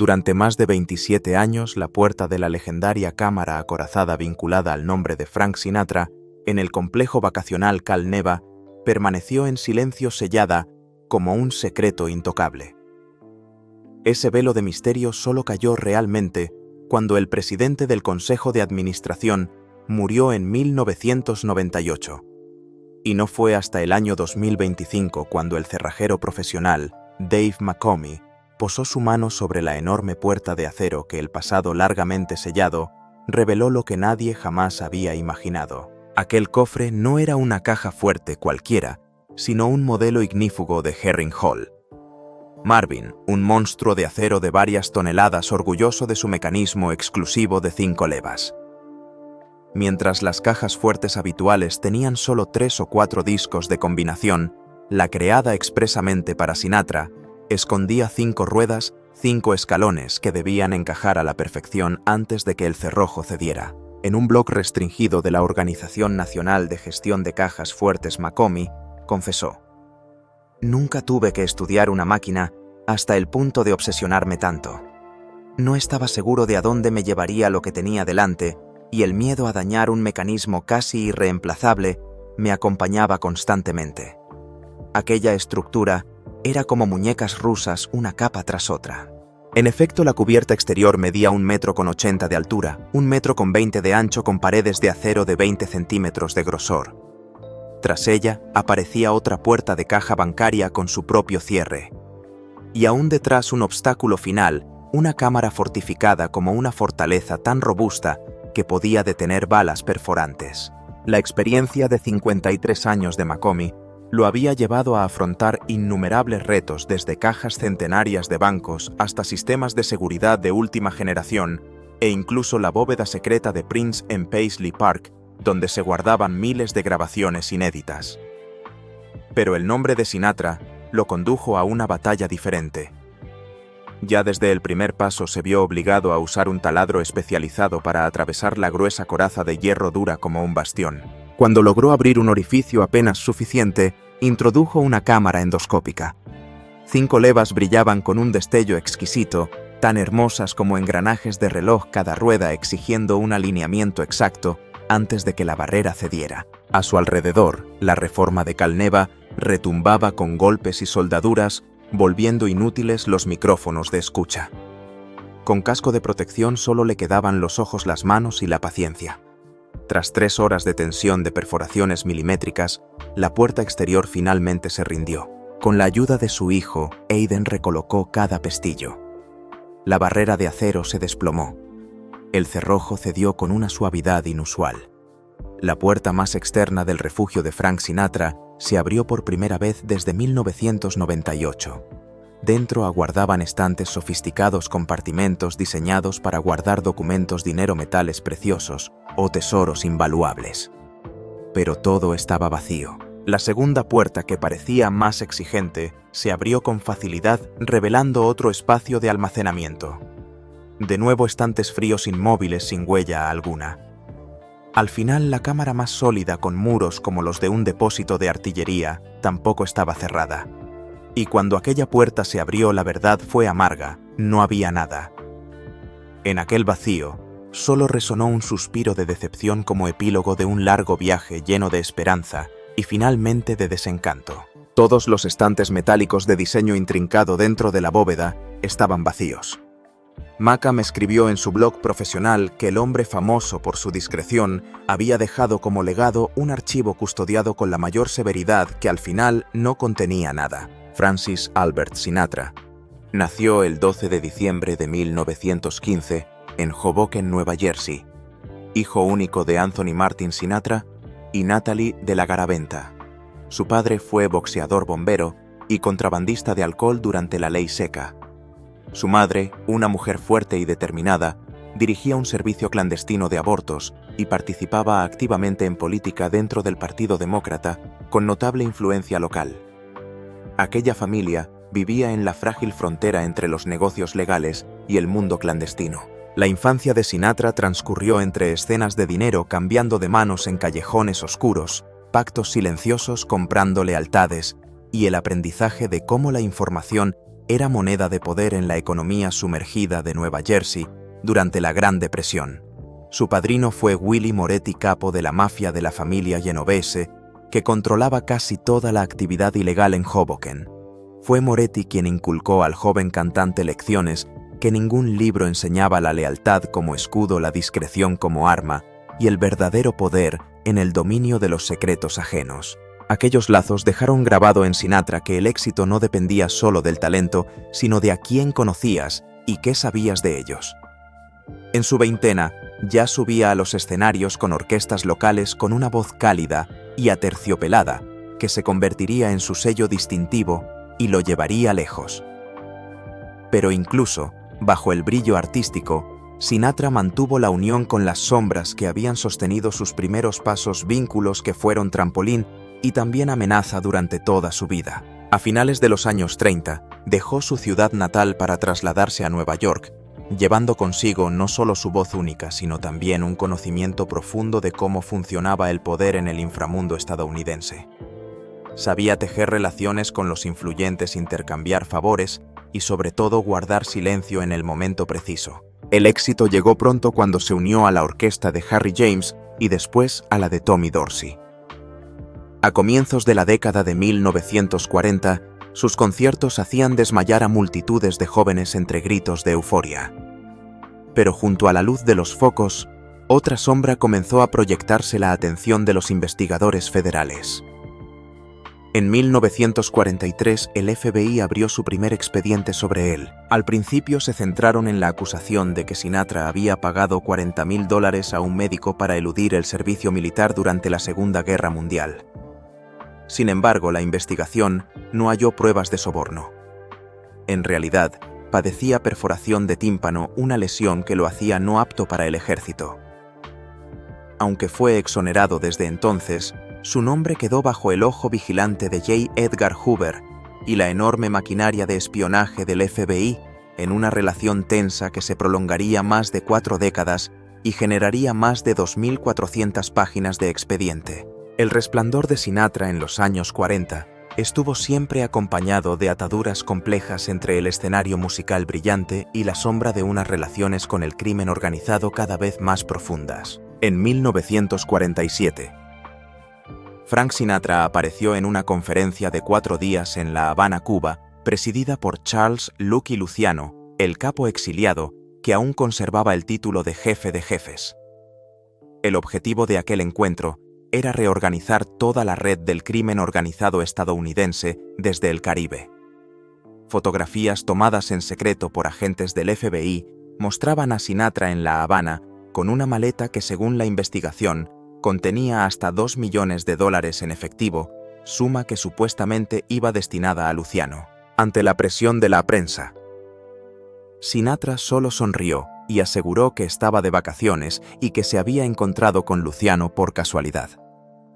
Durante más de 27 años, la puerta de la legendaria cámara acorazada vinculada al nombre de Frank Sinatra, en el complejo vacacional Cal Neva, permaneció en silencio sellada como un secreto intocable. Ese velo de misterio solo cayó realmente cuando el presidente del Consejo de Administración murió en 1998. Y no fue hasta el año 2025 cuando el cerrajero profesional Dave McComey posó su mano sobre la enorme puerta de acero que el pasado largamente sellado reveló lo que nadie jamás había imaginado. Aquel cofre no era una caja fuerte cualquiera, sino un modelo ignífugo de Herring Hall. Marvin, un monstruo de acero de varias toneladas orgulloso de su mecanismo exclusivo de 5 levas. Mientras las cajas fuertes habituales tenían solo 3 o 4 discos de combinación, la creada expresamente para Sinatra escondía 5 ruedas, 5 escalones que debían encajar a la perfección antes de que el cerrojo cediera. En un blog restringido de la Organización Nacional de Gestión de Cajas Fuertes, McComey confesó: «Nunca tuve que estudiar una máquina hasta el punto de obsesionarme tanto. No estaba seguro de a dónde me llevaría lo que tenía delante, y el miedo a dañar un mecanismo casi irreemplazable me acompañaba constantemente. Aquella estructura era como muñecas rusas, una capa tras otra». En efecto, la cubierta exterior medía 1,80 m de altura, 1,20 m de ancho con paredes de acero de 20 centímetros de grosor. Tras ella aparecía otra puerta de caja bancaria con su propio cierre. Y aún detrás un obstáculo final, una cámara fortificada como una fortaleza tan robusta que podía detener balas perforantes. La experiencia de 53 años de McComey lo había llevado a afrontar innumerables retos, desde cajas centenarias de bancos hasta sistemas de seguridad de última generación e incluso la bóveda secreta de Prince en Paisley Park, donde se guardaban miles de grabaciones inéditas. Pero el nombre de Sinatra lo condujo a una batalla diferente. Ya desde el primer paso se vio obligado a usar un taladro especializado para atravesar la gruesa coraza de hierro dura como un bastión. Cuando logró abrir un orificio apenas suficiente, introdujo una cámara endoscópica. 5 levas brillaban con un destello exquisito, tan hermosas como engranajes de reloj cada rueda, exigiendo un alineamiento exacto antes de que la barrera cediera. A su alrededor, la reforma de Cal Neva retumbaba con golpes y soldaduras, volviendo inútiles los micrófonos de escucha. Con casco de protección solo le quedaban los ojos, las manos y la paciencia. Tras 3 horas de tensión de perforaciones milimétricas, la puerta exterior finalmente se rindió. Con la ayuda de su hijo, Aiden recolocó cada pestillo. La barrera de acero se desplomó. El cerrojo cedió con una suavidad inusual. La puerta más externa del refugio de Frank Sinatra se abrió por primera vez desde 1998. Dentro aguardaban estantes sofisticados, compartimentos diseñados para guardar documentos, dinero, metales preciosos o tesoros invaluables. Pero todo estaba vacío. La segunda puerta, que parecía más exigente, se abrió con facilidad, revelando otro espacio de almacenamiento. De nuevo estantes fríos, inmóviles, sin huella alguna. Al final, la cámara más sólida, con muros como los de un depósito de artillería, tampoco estaba cerrada. Y cuando aquella puerta se abrió, la verdad fue amarga: no había nada. En aquel vacío, solo resonó un suspiro de decepción como epílogo de un largo viaje lleno de esperanza y finalmente de desencanto. Todos los estantes metálicos de diseño intrincado dentro de la bóveda estaban vacíos. McComey escribió en su blog profesional que el hombre famoso por su discreción había dejado como legado un archivo custodiado con la mayor severidad que al final no contenía nada. Francis Albert Sinatra nació el 12 de diciembre de 1915 en Hoboken, Nueva Jersey, hijo único de Anthony Martin Sinatra y Natalie de la Garaventa. Su padre fue boxeador bombero y contrabandista de alcohol durante la ley seca. Su madre, una mujer fuerte y determinada, dirigía un servicio clandestino de abortos y participaba activamente en política dentro del Partido Demócrata, con notable influencia local. Aquella familia vivía en la frágil frontera entre los negocios legales y el mundo clandestino. La infancia de Sinatra transcurrió entre escenas de dinero cambiando de manos en callejones oscuros, pactos silenciosos comprando lealtades y el aprendizaje de cómo la información era moneda de poder en la economía sumergida de Nueva Jersey durante la Gran Depresión. Su padrino fue Willie Moretti, capo de la mafia de la familia genovese, que controlaba casi toda la actividad ilegal en Hoboken. Fue Moretti quien inculcó al joven cantante lecciones que ningún libro enseñaba: la lealtad como escudo, la discreción como arma y el verdadero poder en el dominio de los secretos ajenos. Aquellos lazos dejaron grabado en Sinatra que el éxito no dependía solo del talento, sino de a quién conocías y qué sabías de ellos. En su veintena, ya subía a los escenarios con orquestas locales con una voz cálida y aterciopelada que se convertiría en su sello distintivo y lo llevaría lejos. Pero incluso, bajo el brillo artístico, Sinatra mantuvo la unión con las sombras que habían sostenido sus primeros pasos, vínculos que fueron trampolín y también amenaza durante toda su vida. A finales de los años 30, dejó su ciudad natal para trasladarse a Nueva York, llevando consigo no solo su voz única, sino también un conocimiento profundo de cómo funcionaba el poder en el inframundo estadounidense. Sabía tejer relaciones con los influyentes, intercambiar favores y sobre todo guardar silencio en el momento preciso. El éxito llegó pronto cuando se unió a la orquesta de Harry James y después a la de Tommy Dorsey. A comienzos de la década de 1940, sus conciertos hacían desmayar a multitudes de jóvenes entre gritos de euforia. Pero junto a la luz de los focos, otra sombra comenzó a proyectarse: la atención de los investigadores federales. En 1943, el FBI abrió su primer expediente sobre él. Al principio se centraron en la acusación de que Sinatra había pagado $40,000 a un médico para eludir el servicio militar durante la Segunda Guerra Mundial. Sin embargo, la investigación no halló pruebas de soborno. En realidad, padecía perforación de tímpano, una lesión que lo hacía no apto para el ejército. Aunque fue exonerado desde entonces, su nombre quedó bajo el ojo vigilante de J. Edgar Hoover y la enorme maquinaria de espionaje del FBI, en una relación tensa que se prolongaría más de 4 décadas y generaría más de 2.400 páginas de expediente. El resplandor de Sinatra en los años 40 estuvo siempre acompañado de ataduras complejas entre el escenario musical brillante y la sombra de unas relaciones con el crimen organizado cada vez más profundas. En 1947, Frank Sinatra apareció en una conferencia de 4 días en La Habana, Cuba, presidida por Charles Lucky Luciano, el capo exiliado que aún conservaba el título de jefe de jefes. El objetivo de aquel encuentro era reorganizar toda la red del crimen organizado estadounidense desde el Caribe. Fotografías tomadas en secreto por agentes del FBI mostraban a Sinatra en La Habana con una maleta que, según la investigación, contenía hasta $2 millones en efectivo, suma que supuestamente iba destinada a Luciano. Ante la presión de la prensa, Sinatra solo sonrió y aseguró que estaba de vacaciones y que se había encontrado con Luciano por casualidad.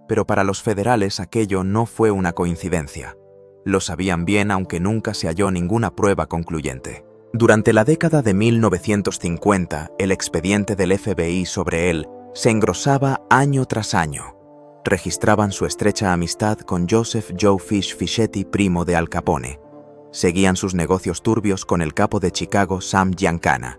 Pero para los federales aquello no fue una coincidencia. Lo sabían bien, aunque nunca se halló ninguna prueba concluyente. Durante la década de 1950, el expediente del FBI sobre él se engrosaba año tras año. Registraban su estrecha amistad con Joseph Joe Fischetti, primo de Al Capone. Seguían sus negocios turbios con el capo de Chicago, Sam Giancana.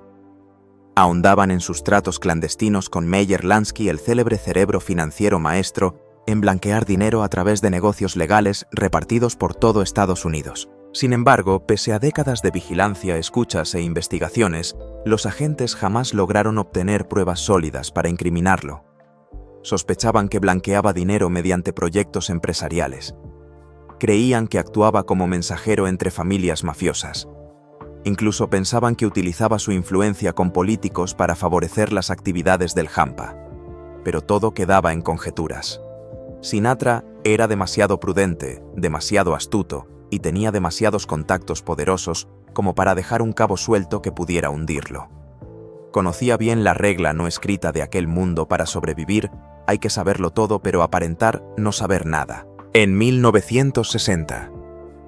Ahondaban en sus tratos clandestinos con Meyer Lansky, el célebre cerebro financiero maestro en blanquear dinero a través de negocios legales repartidos por todo Estados Unidos. Sin embargo, pese a décadas de vigilancia, escuchas e investigaciones, los agentes jamás lograron obtener pruebas sólidas para incriminarlo. Sospechaban que blanqueaba dinero mediante proyectos empresariales. Creían que actuaba como mensajero entre familias mafiosas. Incluso pensaban que utilizaba su influencia con políticos para favorecer las actividades del Hampa. Pero todo quedaba en conjeturas. Sinatra era demasiado prudente, demasiado astuto y tenía demasiados contactos poderosos como para dejar un cabo suelto que pudiera hundirlo. Conocía bien la regla no escrita de aquel mundo: para sobrevivir hay que saberlo todo pero aparentar no saber nada. En 1960,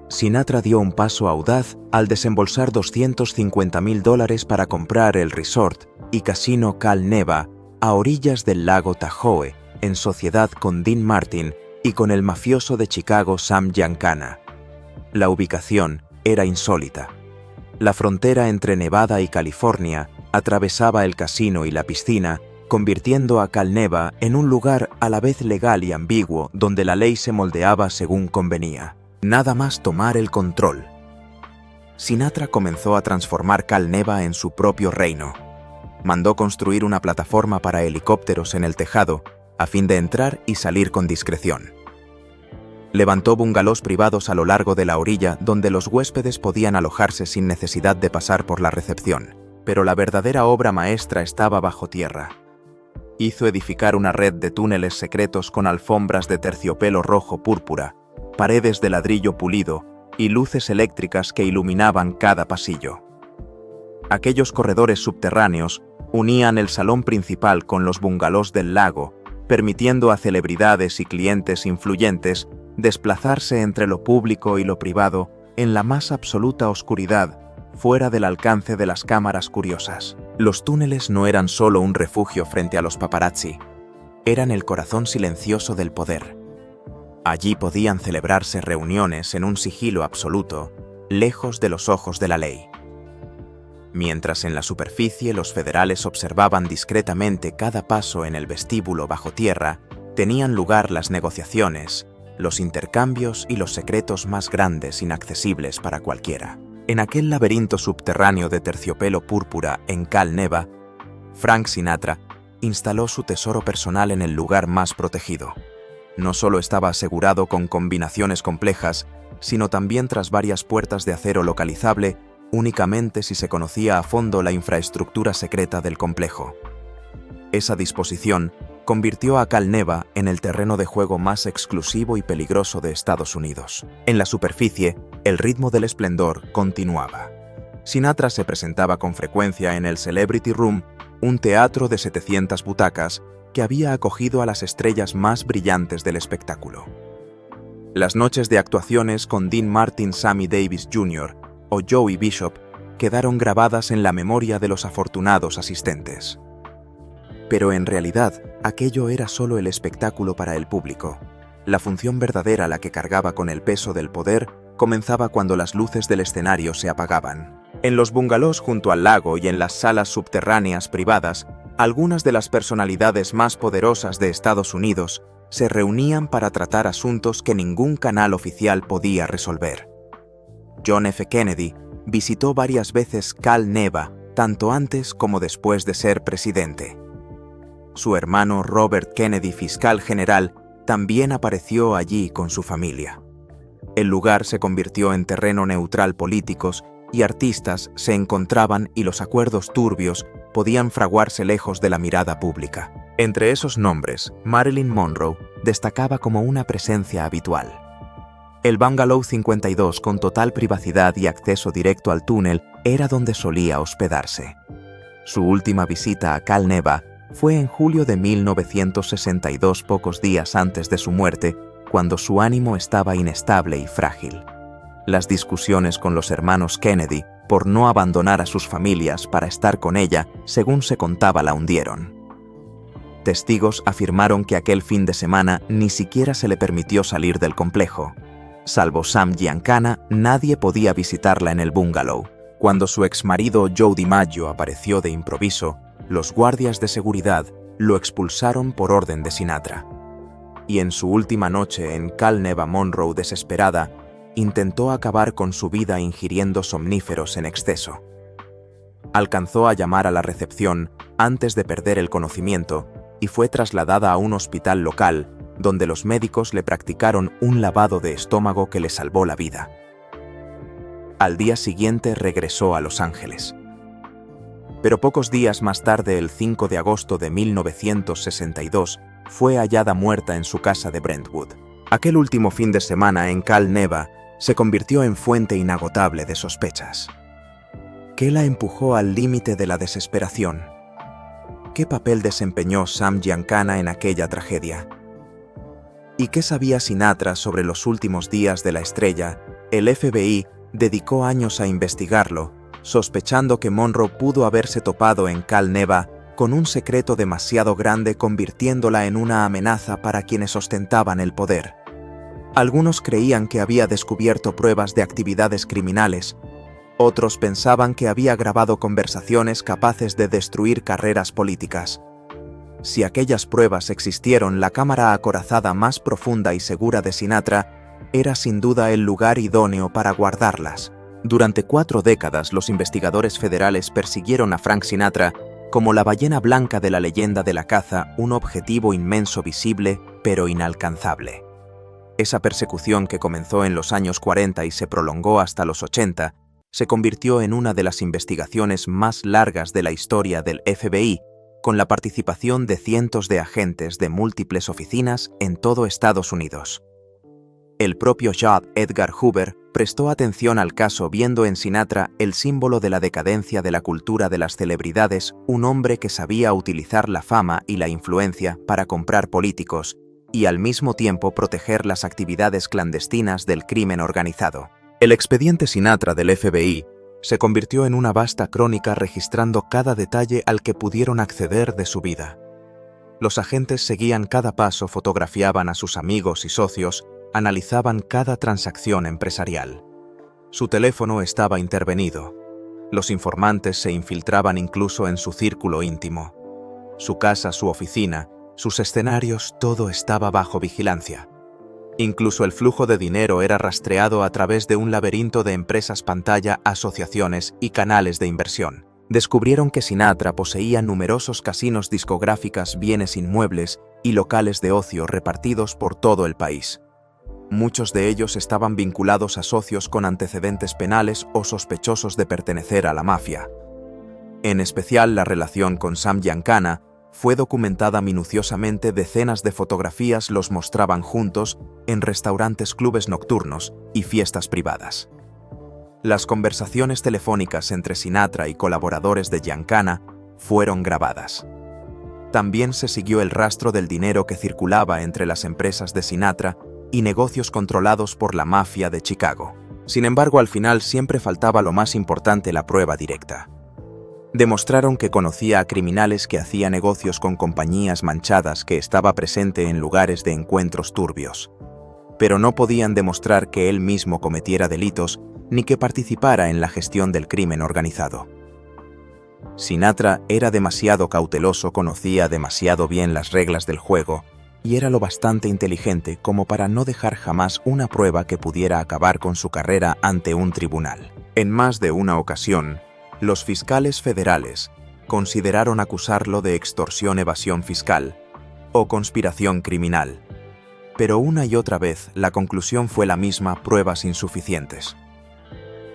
Sinatra dio un paso audaz al desembolsar $250,000 para comprar el resort y casino Cal Neva a orillas del lago Tahoe, en sociedad con Dean Martin y con el mafioso de Chicago Sam Giancana. La ubicación era insólita. La frontera entre Nevada y California atravesaba el casino y la piscina, convirtiendo a Cal Neva en un lugar a la vez legal y ambiguo donde la ley se moldeaba según convenía. Nada más tomar el control. Sinatra comenzó a transformar Cal Neva en su propio reino. Mandó construir una plataforma para helicópteros en el tejado, a fin de entrar y salir con discreción. Levantó bungalows privados a lo largo de la orilla donde los huéspedes podían alojarse sin necesidad de pasar por la recepción. Pero la verdadera obra maestra estaba bajo tierra. Hizo edificar una red de túneles secretos con alfombras de terciopelo rojo púrpura, paredes de ladrillo pulido y luces eléctricas que iluminaban cada pasillo. Aquellos corredores subterráneos unían el salón principal con los bungalows del lago, permitiendo a celebridades y clientes influyentes desplazarse entre lo público y lo privado en la más absoluta oscuridad, fuera del alcance de las cámaras curiosas. Los túneles no eran solo un refugio frente a los paparazzi, eran el corazón silencioso del poder. Allí podían celebrarse reuniones en un sigilo absoluto, lejos de los ojos de la ley. Mientras en la superficie los federales observaban discretamente cada paso en el vestíbulo bajo tierra, tenían lugar las negociaciones, los intercambios y los secretos más grandes inaccesibles para cualquiera. En aquel laberinto subterráneo de terciopelo púrpura en Cal Neva, Frank Sinatra instaló su tesoro personal en el lugar más protegido. No solo estaba asegurado con combinaciones complejas, sino también tras varias puertas de acero localizable únicamente si se conocía a fondo la infraestructura secreta del complejo. Esa disposición convirtió a Cal Neva en el terreno de juego más exclusivo y peligroso de Estados Unidos. En la superficie, el ritmo del esplendor continuaba. Sinatra se presentaba con frecuencia en el Celebrity Room, un teatro de 700 butacas que había acogido a las estrellas más brillantes del espectáculo. Las noches de actuaciones con Dean Martin, Sammy Davis Jr. o Joey Bishop quedaron grabadas en la memoria de los afortunados asistentes. Pero en realidad, aquello era solo el espectáculo para el público. La función verdadera, la que cargaba con el peso del poder, comenzaba cuando las luces del escenario se apagaban. En los bungalows junto al lago y en las salas subterráneas privadas, algunas de las personalidades más poderosas de Estados Unidos se reunían para tratar asuntos que ningún canal oficial podía resolver. John F. Kennedy visitó varias veces Cal Neva, tanto antes como después de ser presidente. Su hermano Robert Kennedy, fiscal general, también apareció allí con su familia. El lugar se convirtió en terreno neutral. Políticos y artistas se encontraban y los acuerdos turbios podían fraguarse lejos de la mirada pública. Entre esos nombres, Marilyn Monroe destacaba como una presencia habitual. El Bungalow 52, con total privacidad y acceso directo al túnel, era donde solía hospedarse. Su última visita a Cal Neva fue en julio de 1962, pocos días antes de su muerte, cuando su ánimo estaba inestable y frágil. Las discusiones con los hermanos Kennedy por no abandonar a sus familias para estar con ella, según se contaba, la hundieron. Testigos afirmaron que aquel fin de semana ni siquiera se le permitió salir del complejo. Salvo Sam Giancana, nadie podía visitarla en el bungalow. Cuando su exmarido Joe DiMaggio apareció de improviso, los guardias de seguridad lo expulsaron por orden de Sinatra. Y en su última noche en Cal Neva, Monroe, desesperada, intentó acabar con su vida ingiriendo somníferos en exceso. Alcanzó a llamar a la recepción antes de perder el conocimiento y fue trasladada a un hospital local donde los médicos le practicaron un lavado de estómago que le salvó la vida. Al día siguiente regresó a Los Ángeles. Pero pocos días más tarde, el 5 de agosto de 1962, fue hallada muerta en su casa de Brentwood. Aquel último fin de semana en Cal Neva se convirtió en fuente inagotable de sospechas. ¿Qué la empujó al límite de la desesperación? ¿Qué papel desempeñó Sam Giancana en aquella tragedia? ¿Y qué sabía Sinatra sobre los últimos días de la estrella? El FBI dedicó años a investigarlo, sospechando que Monroe pudo haberse topado en Cal Neva con un secreto demasiado grande, convirtiéndola en una amenaza para quienes ostentaban el poder. Algunos creían que había descubierto pruebas de actividades criminales. Otros pensaban que había grabado conversaciones capaces de destruir carreras políticas. Si aquellas pruebas existieron, la cámara acorazada más profunda y segura de Sinatra era sin duda el lugar idóneo para guardarlas. Durante 4 décadas, los investigadores federales persiguieron a Frank Sinatra como la ballena blanca de la leyenda de la caza, un objetivo inmenso visible, pero inalcanzable. Esa persecución, que comenzó en los años 40 y se prolongó hasta los 80, se convirtió en una de las investigaciones más largas de la historia del FBI, con la participación de cientos de agentes de múltiples oficinas en todo Estados Unidos. El propio J. Edgar Hoover prestó atención al caso, viendo en Sinatra el símbolo de la decadencia de la cultura de las celebridades, un hombre que sabía utilizar la fama y la influencia para comprar políticos y al mismo tiempo proteger las actividades clandestinas del crimen organizado. El expediente Sinatra del FBI se convirtió en una vasta crónica registrando cada detalle al que pudieron acceder de su vida. Los agentes seguían cada paso, fotografiaban a sus amigos y socios, analizaban cada transacción empresarial. Su teléfono estaba intervenido. Los informantes se infiltraban incluso en su círculo íntimo. Su casa, su oficina, sus escenarios, todo estaba bajo vigilancia. Incluso el flujo de dinero era rastreado a través de un laberinto de empresas pantalla, asociaciones y canales de inversión. Descubrieron que Sinatra poseía numerosos casinos, discográficas, bienes inmuebles y locales de ocio repartidos por todo el país. Muchos de ellos estaban vinculados a socios con antecedentes penales o sospechosos de pertenecer a la mafia. En especial, la relación con Sam Giancana fue documentada minuciosamente. Decenas de fotografías los mostraban juntos en restaurantes, clubes nocturnos y fiestas privadas. Las conversaciones telefónicas entre Sinatra y colaboradores de Giancana fueron grabadas. También se siguió el rastro del dinero que circulaba entre las empresas de Sinatra y negocios controlados por la mafia de Chicago. Sin embargo, al final siempre faltaba lo más importante: la prueba directa. Demostraron que conocía a criminales, que hacía negocios con compañías manchadas, que estaba presente en lugares de encuentros turbios. Pero no podían demostrar que él mismo cometiera delitos ni que participara en la gestión del crimen organizado. Sinatra era demasiado cauteloso, conocía demasiado bien las reglas del juego y era lo bastante inteligente como para no dejar jamás una prueba que pudiera acabar con su carrera ante un tribunal. En más de una ocasión, los fiscales federales consideraron acusarlo de extorsión, evasión fiscal o conspiración criminal, pero una y otra vez la conclusión fue la misma: pruebas insuficientes.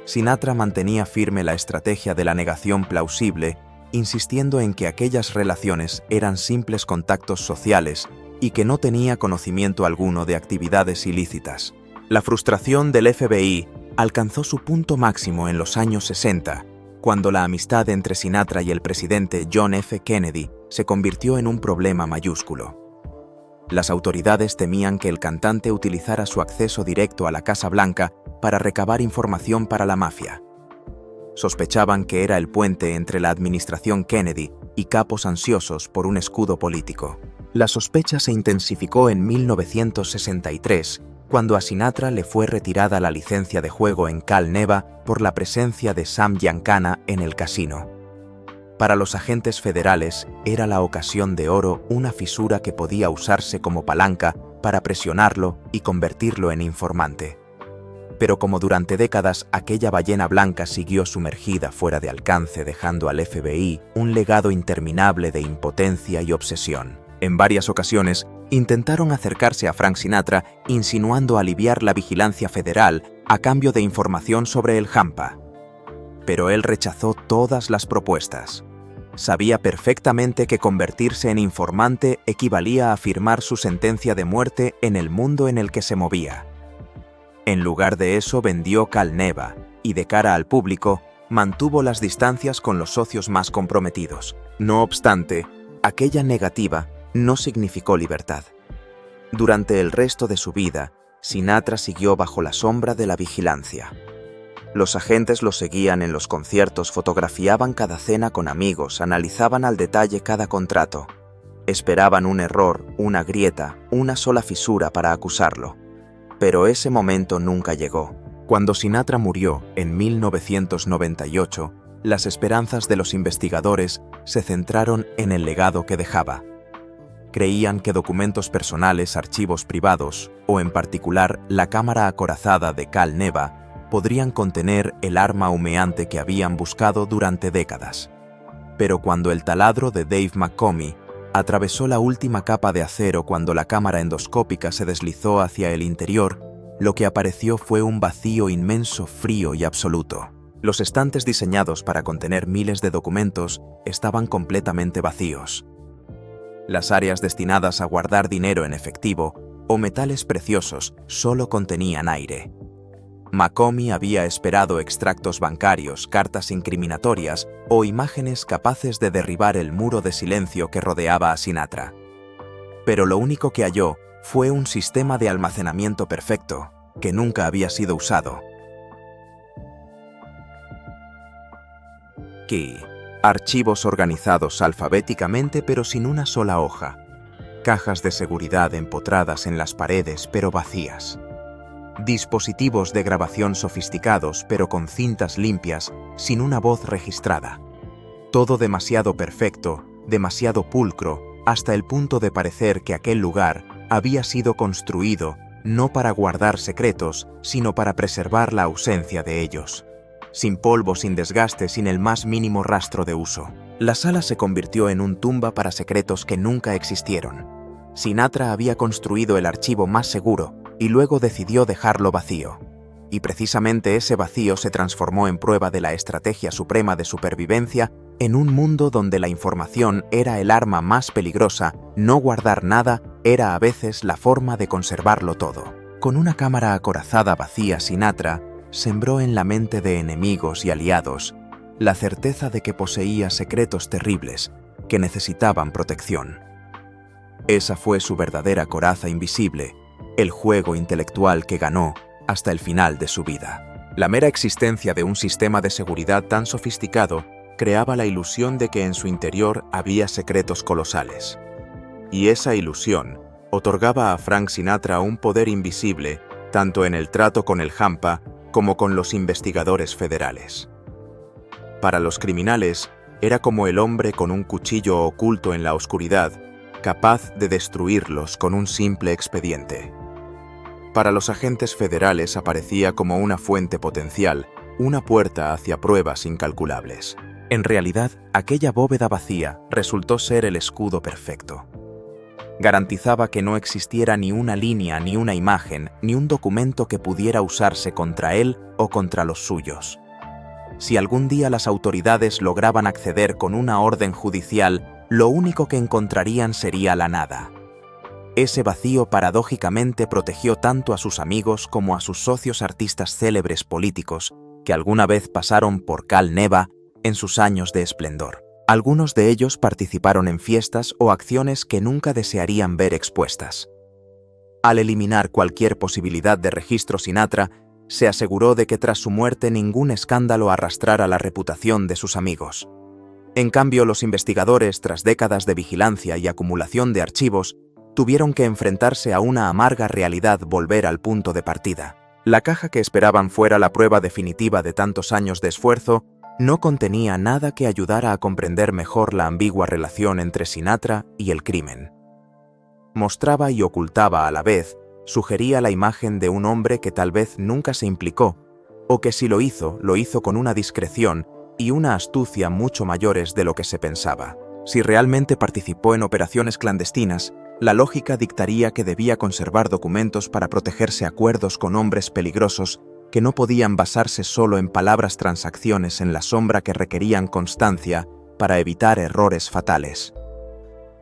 Sinatra mantenía firme la estrategia de la negación plausible, insistiendo en que aquellas relaciones eran simples contactos sociales y que no tenía conocimiento alguno de actividades ilícitas. La frustración del FBI alcanzó su punto máximo en los años 60, cuando la amistad entre Sinatra y el presidente John F. Kennedy se convirtió en un problema mayúsculo. Las autoridades temían que el cantante utilizara su acceso directo a la Casa Blanca para recabar información para la mafia. Sospechaban que era el puente entre la administración Kennedy y capos ansiosos por un escudo político. La sospecha se intensificó en 1963, cuando a Sinatra le fue retirada la licencia de juego en Cal Neva por la presencia de Sam Giancana en el casino. Para los agentes federales era la ocasión de oro, una fisura que podía usarse como palanca para presionarlo y convertirlo en informante. Pero como durante décadas aquella ballena blanca siguió sumergida fuera de alcance, dejando al FBI un legado interminable de impotencia y obsesión. En varias ocasiones intentaron acercarse a Frank Sinatra, insinuando aliviar la vigilancia federal a cambio de información sobre el hampa. Pero él rechazó todas las propuestas. Sabía perfectamente que convertirse en informante equivalía a firmar su sentencia de muerte en el mundo en el que se movía. En lugar de eso, vendió Cal Neva y, de cara al público, mantuvo las distancias con los socios más comprometidos. No obstante, aquella negativa no significó libertad. Durante el resto de su vida, Sinatra siguió bajo la sombra de la vigilancia. Los agentes lo seguían en los conciertos, fotografiaban cada cena con amigos, analizaban al detalle cada contrato. Esperaban un error, una grieta, una sola fisura para acusarlo. Pero ese momento nunca llegó. Cuando Sinatra murió en 1998, las esperanzas de los investigadores se centraron en el legado que dejaba. Creían que documentos personales, archivos privados, o en particular la cámara acorazada de Cal Neva, podrían contener el arma humeante que habían buscado durante décadas. Pero cuando el taladro de Dave McComey atravesó la última capa de acero cuando la cámara endoscópica se deslizó hacia el interior, lo que apareció fue un vacío inmenso, frío y absoluto. Los estantes diseñados para contener miles de documentos estaban completamente vacíos. Las áreas destinadas a guardar dinero en efectivo o metales preciosos solo contenían aire. McComey había esperado extractos bancarios, cartas incriminatorias o imágenes capaces de derribar el muro de silencio que rodeaba a Sinatra. Pero lo único que halló fue un sistema de almacenamiento perfecto, que nunca había sido usado. Key. Archivos organizados alfabéticamente pero sin una sola hoja. Cajas de seguridad empotradas en las paredes pero vacías. Dispositivos de grabación sofisticados pero con cintas limpias, sin una voz registrada. Todo demasiado perfecto, demasiado pulcro, hasta el punto de parecer que aquel lugar había sido construido no para guardar secretos, sino para preservar la ausencia de ellos. Sin polvo, sin desgaste, sin el más mínimo rastro de uso. La sala se convirtió en un tumba para secretos que nunca existieron. Sinatra había construido el archivo más seguro y luego decidió dejarlo vacío. Y precisamente ese vacío se transformó en prueba de la estrategia suprema de supervivencia en un mundo donde la información era el arma más peligrosa. No guardar nada era a veces la forma de conservarlo todo. Con una cámara acorazada vacía, Sinatra sembró en la mente de enemigos y aliados la certeza de que poseía secretos terribles que necesitaban protección. Esa fue su verdadera coraza invisible, el juego intelectual que ganó hasta el final de su vida. La mera existencia de un sistema de seguridad tan sofisticado creaba la ilusión de que en su interior había secretos colosales. Y esa ilusión otorgaba a Frank Sinatra un poder invisible tanto en el trato con el Hampa como con los investigadores federales. Para los criminales, era como el hombre con un cuchillo oculto en la oscuridad, capaz de destruirlos con un simple expediente. Para los agentes federales aparecía como una fuente potencial, una puerta hacia pruebas incalculables. En realidad, aquella bóveda vacía resultó ser el escudo perfecto. Garantizaba que no existiera ni una línea, ni una imagen, ni un documento que pudiera usarse contra él o contra los suyos. Si algún día las autoridades lograban acceder con una orden judicial, lo único que encontrarían sería la nada. Ese vacío paradójicamente protegió tanto a sus amigos como a sus socios artistas célebres políticos que alguna vez pasaron por Cal Neva en sus años de esplendor. Algunos de ellos participaron en fiestas o acciones que nunca desearían ver expuestas. Al eliminar cualquier posibilidad de registro, Sinatra se aseguró de que tras su muerte ningún escándalo arrastrara la reputación de sus amigos. En cambio, los investigadores, tras décadas de vigilancia y acumulación de archivos, tuvieron que enfrentarse a una amarga realidad: volver al punto de partida. La caja que esperaban fuera la prueba definitiva de tantos años de esfuerzo no contenía nada que ayudara a comprender mejor la ambigua relación entre Sinatra y el crimen. Mostraba y ocultaba a la vez, sugería la imagen de un hombre que tal vez nunca se implicó, o que si lo hizo con una discreción y una astucia mucho mayores de lo que se pensaba. Si realmente participó en operaciones clandestinas, la lógica dictaría que debía conservar documentos para protegerse acuerdos con hombres peligrosos que no podían basarse solo en palabras, transacciones en la sombra que requerían constancia para evitar errores fatales.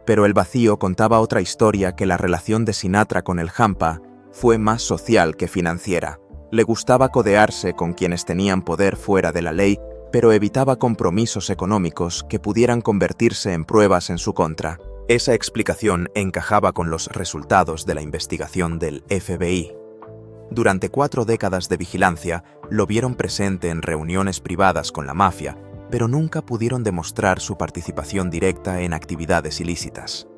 Pero el vacío contaba otra historia: que la relación de Sinatra con el Hampa fue más social que financiera. Le gustaba codearse con quienes tenían poder fuera de la ley, pero evitaba compromisos económicos que pudieran convertirse en pruebas en su contra. Esa explicación encajaba con los resultados de la investigación del FBI. Durante 4 décadas de vigilancia, lo vieron presente en reuniones privadas con la mafia, pero nunca pudieron demostrar su participación directa en actividades ilícitas.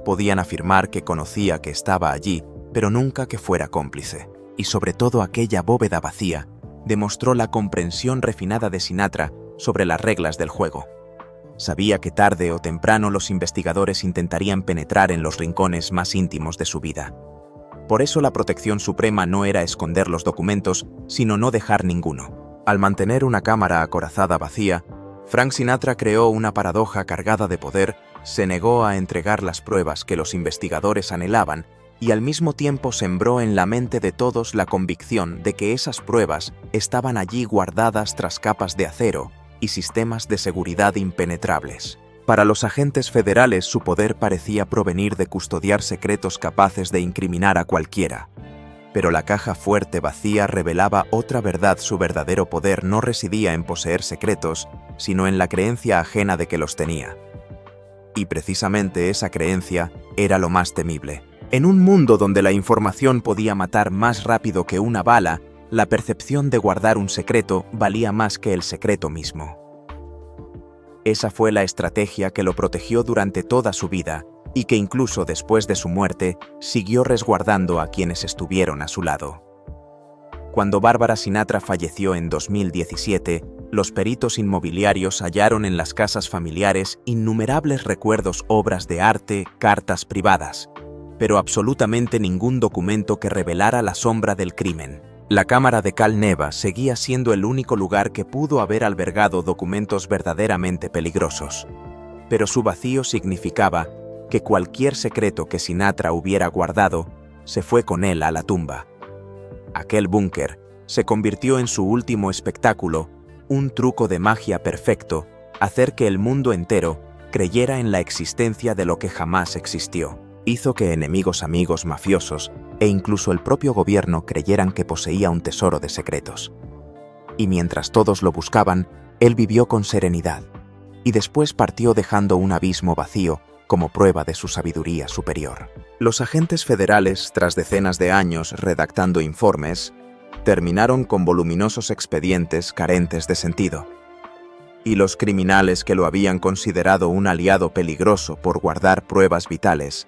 Podían afirmar que conocía que estaba allí, pero nunca que fuera cómplice. Y sobre todo aquella bóveda vacía demostró la comprensión refinada de Sinatra sobre las reglas del juego. Sabía que tarde o temprano los investigadores intentarían penetrar en los rincones más íntimos de su vida. Por eso la protección suprema no era esconder los documentos, sino no dejar ninguno. Al mantener una cámara acorazada vacía, Frank Sinatra creó una paradoja cargada de poder, se negó a entregar las pruebas que los investigadores anhelaban y al mismo tiempo sembró en la mente de todos la convicción de que esas pruebas estaban allí guardadas tras capas de acero y sistemas de seguridad impenetrables. Para los agentes federales su poder parecía provenir de custodiar secretos capaces de incriminar a cualquiera. Pero la caja fuerte vacía revelaba otra verdad: su verdadero poder no residía en poseer secretos, sino en la creencia ajena de que los tenía. Y precisamente esa creencia era lo más temible. En un mundo donde la información podía matar más rápido que una bala, la percepción de guardar un secreto valía más que el secreto mismo. Esa fue la estrategia que lo protegió durante toda su vida y que incluso después de su muerte siguió resguardando a quienes estuvieron a su lado. Cuando Bárbara Sinatra falleció en 2017, los peritos inmobiliarios hallaron en las casas familiares innumerables recuerdos, obras de arte, cartas privadas, pero absolutamente ningún documento que revelara la sombra del crimen. La cámara de Cal Neva seguía siendo el único lugar que pudo haber albergado documentos verdaderamente peligrosos. Pero su vacío significaba que cualquier secreto que Sinatra hubiera guardado se fue con él a la tumba. Aquel búnker se convirtió en su último espectáculo, un truco de magia perfecto, hacer que el mundo entero creyera en la existencia de lo que jamás existió. Hizo que enemigos, amigos, mafiosos e incluso el propio gobierno creyeran que poseía un tesoro de secretos. Y mientras todos lo buscaban, él vivió con serenidad, y después partió dejando un abismo vacío como prueba de su sabiduría superior. Los agentes federales, tras decenas de años redactando informes, terminaron con voluminosos expedientes carentes de sentido. Y los criminales que lo habían considerado un aliado peligroso por guardar pruebas vitales